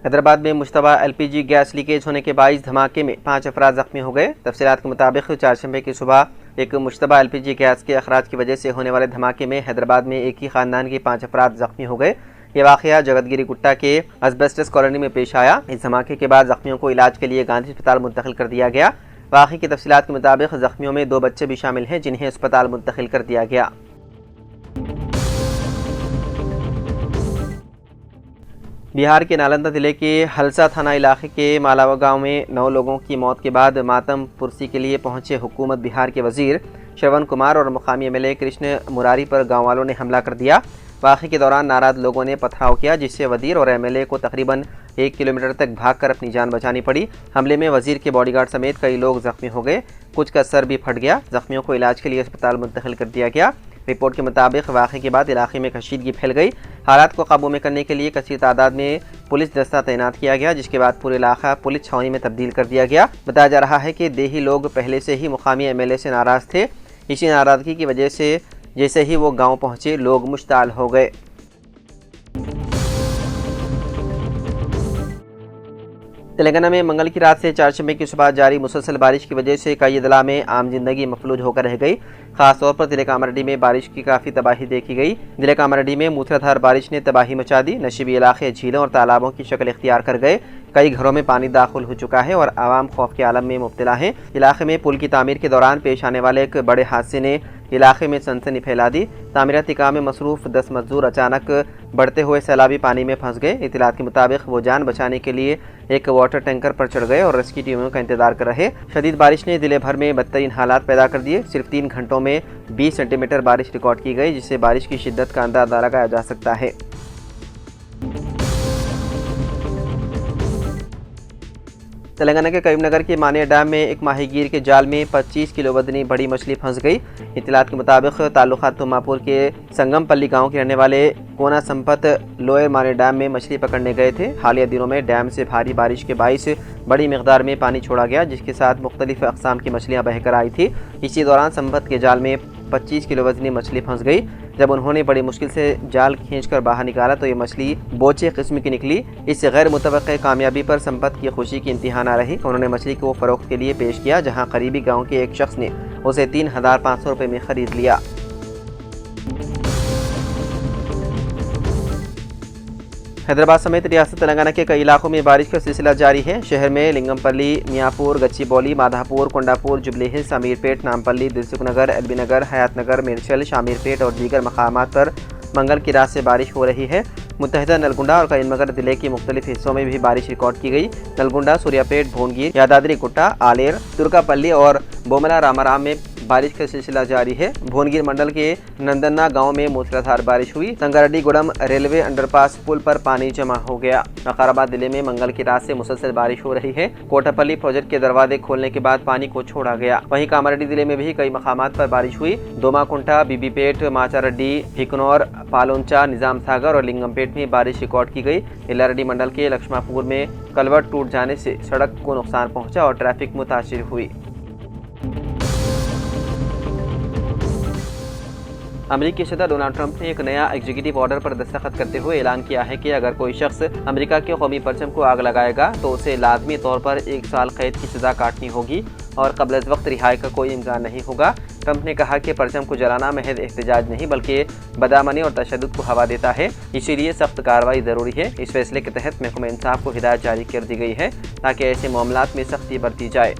हैदराबाद में Mushtaba LPG gas leakage होने के बाइस धमाके में 5 अफराद जख्मी हो गए। तफसीलात के मुताबिक चारशंबे की सुबह एक मुश्तबा LPG गैस के अखराज की वजह से होने वाले धमाके में हैदराबाद में एक ही खानदान के 5 अफराद जख्मी हो गए। ये वाक़या जगतगिरी गुट्टा के असबेस्टस कॉलोनी में पेश आया। इस धमाके के बाद जख्मियों को इलाज के लिए गांधी अस्पताल मुंतकिल कर दिया गया। वाक़े की तफसीलात के मुताबिक जख्मियों में 2 बच्चे भी शामिल हैं जिन्हें अस्पताल मुंतकिल कर दिया गया। बिहार के नालंदा जिले के हलसा थाना इलाके के मालावा गांव में 9 लोगों की मौत के बाद मातम पुरसी के लिए पहुंचे हुकूमत बिहार के वजीर श्रवण कुमार और मुकामी MLA कृष्ण मुरारी पर गांव वालों ने हमला कर दिया। वाक़े के दौरान नाराज लोगों ने पथराव किया जिससे वजीर और MLA को तकरीबन 1 किलोमीटर तक भागकर अपनी जान बचानी पड़ी। हमले में वजीर के बॉडीगार्ड समेत कई लोग जख्मी हो गए, कुछ का सर भी फट गया। जख्मियों को इलाज के लिए अस्पताल मुंतकिल कर दिया गया। रिपोर्ट के मुताबिक वाक़े के बाद इलाके में कशीदगी फैल गई। हालात को काबू में करने के लिए कसीर तादाद में पुलिस दस्ता तैनात किया गया, जिसके बाद पूरा इलाका पुलिस छावनी में तब्दील कर दिया गया। बताया जा रहा है कि देही लोग पहले से ही मुकामी MLA से नाराज़ थे। इसी नाराज़गी की वजह से जैसे ही वो गांव पहुंचे लोग मुश्ताल हो गए। तेलंगाना में मंगल की रात से चारशंबे की सुबह जारी मुसलसल बारिश की वजह से कई अदला में आम जिंदगी मफलूज होकर रह गई। खासतौर पर जिले कामारेड्डी में बारिश की काफ़ी तबाही देखी गई। जिले कामारेड्डी में मूसलाधार बारिश ने तबाही मचा दी। नशीबी इलाके झीलों और तालाबों की शक्ल इख्तियार कर गए। कई घरों में पानी दाखिल हो चुका है और आवाम खौफ के आलम में मुब्तला है। इलाके में पुल की तामीर के दौरान पेश आने वाले एक बड़े हादसे ने इलाके में सनसनी फैला दी। तामीराती काम में मसरूफ़ 10 मजदूर अचानक बढ़ते हुए सैलाबी पानी में फंस गए। इत्तलात के मुताबिक वो जान बचाने के लिए एक वाटर टैंकर पर चढ़ गए और रेस्क्यू टीमों का इंतजार कर रहे। शदीद बारिश ने जिले भर में बदतरीन हालात पैदा कर दिए। सिर्फ 3 घंटों में 20 सेंटीमीटर बारिश रिकॉर्ड की गई, जिससे बारिश की शिद्दत का अंदाजा लगाया जा सकता है। तेलंगाना के करीमनगर के मानिया डैम में एक माहीगीर के जाल में 25 किलो वजनी बड़ी मछली फंस गई। इत्तलात के मुताबिक ताल्लुकात तुमापुर के संगमपल्ली गांव के रहने वाले कोना संपत लोअर मानिया डैम में मछली पकड़ने गए थे। हालिया दिनों में डैम से भारी बारिश के बाइस बड़ी मिकदार में पानी छोड़ा गया, जिसके साथ मुख्तलिफ अक़साम की मछलियाँ बहकर आई थी। इसी दौरान संपत के जाल में 25 किलो वजनी मछली फंस गई। जब उन्होंने बड़ी मुश्किल से जाल खींचकर बाहर निकाला तो ये मछली बोचे किस्म की निकली। इस गैर मुतवक्के कामयाबी पर संपत की खुशी की इंतहा न रही। उन्होंने मछली को फ़रोख्त के लिए पेश किया, जहां करीबी गांव के एक शख्स ने उसे 3,500 रुपये में ख़रीद लिया। हैदराबाद समेत रियासत तेलंगाना के कई इलाकों में बारिश का सिलसिला जारी है। शहर में लिंगमपल्ली, मियापुर, गच्चीबौली, माधापुर, कोंडापुर, जुबली हिल्स, अमीरपेट, नामपल्ली, दिलसुख नगर, LB नगर, हयात नगर, मेरचल, शामीरपेट और दीगर मकामात पर मंगल की रात से बारिश हो रही है। मुत्तहिदा नलगुंडा और करीमनगर जिले के मुख्तलिफ हिस्सों में भी बारिश रिकॉर्ड की गई। नलगुंडा, सूर्यापेट, भोनगिर, यादाद्री गुट्टा, आलेर, तुर्कापल्ली और बोमला रामाराम में बारिश का सिलसिला जारी है। भोनगिर मंडल के नंदन्ना गांव में मूसलाधार बारिश हुई। संगारेड्डी गुडम रेलवे अंडरपास पुल पर पानी जमा हो गया। वकाराबाद जिले में मंगल की रात से मुसलसल बारिश हो रही है। कोटापल्ली प्रोजेक्ट के दरवाजे खोलने के बाद पानी को छोड़ा गया। वहीं कामारेड्डी जिले में भी कई मकामात पर बारिश हुई। दोमाकुंठा, बीबीपेट, माचारेड्डी, भिकनौर, पालोंचा, निजाम सागर और लिंगमपेट में बारिश रिकॉर्ड की गई। इलारेड्डी मंडल के लक्ष्मापुर में कलवर्ट टूट जाने से सड़क को नुकसान पहुंचा और ट्रैफिक मुतासिर हुई। अमेरिकी सदर डोनाल्ड ट्रंप ने एक नया एग्जीक्यूटिव ऑर्डर पर दस्तखत करते हुए ऐलान किया है कि अगर कोई शख्स अमेरिका के कौमी परचम को आग लगाएगा तो उसे लाजमी तौर पर 1 साल कैद की सज़ा काटनी होगी और कब्ल अज़ वक्त रिहाई का कोई इम्कान नहीं होगा। ट्रंप ने कहा कि परचम को जलाना महज एहतजाज नहीं बल्कि बदामनी और तशद्दुद को हवा देता है, इसीलिए सख्त कार्रवाई ज़रूरी है। इस फैसले के तहत महकमा इंसाफ को हिदायत जारी कर दी गई है ताकि ऐसे मामलात में सख्ती बरती जाए।